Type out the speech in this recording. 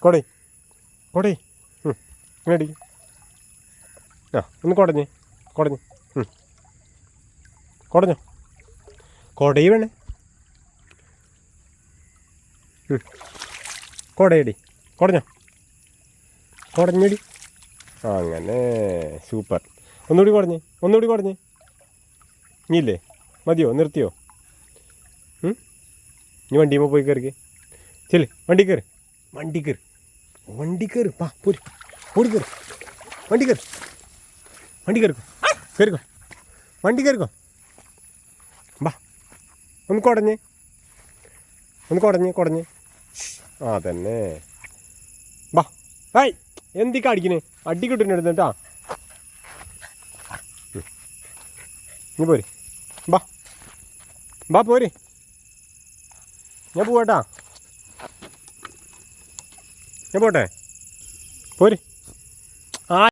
കൊടേ കൊടേ ഇങ്ങടി ആ ഒന്ന് കുടഞ്ഞ് കുടഞ്ഞ് കുടഞ്ഞോ കൊടയി വേണേ കൊടയടി കുടഞ്ഞോ കുടഞ്ഞടി അങ്ങനെ സൂപ്പർ ഒന്നുകൂടി കുടഞ്ഞ് ഇനിയില്ലേ മതിയോ നിർത്തിയോ ഇനി വണ്ടിയുമ്പോൾ പോയി കയറിക്ക് ചെല് വണ്ടി കയറി പാ പോരി ഓടി കയറി വണ്ടി കയറിക്കോ വണ്ടി കയറിക്കോ ബാ ഒന്ന് കുടഞ്ഞ് ആ തന്നെ ബാ ഹായ് എന്തൊക്കെ അടിക്കണേ അടി കിട്ടുന്നുണ്ടാ നീ പോര് ബാ പോര് ഞാൻ പോട്ടെ പോര്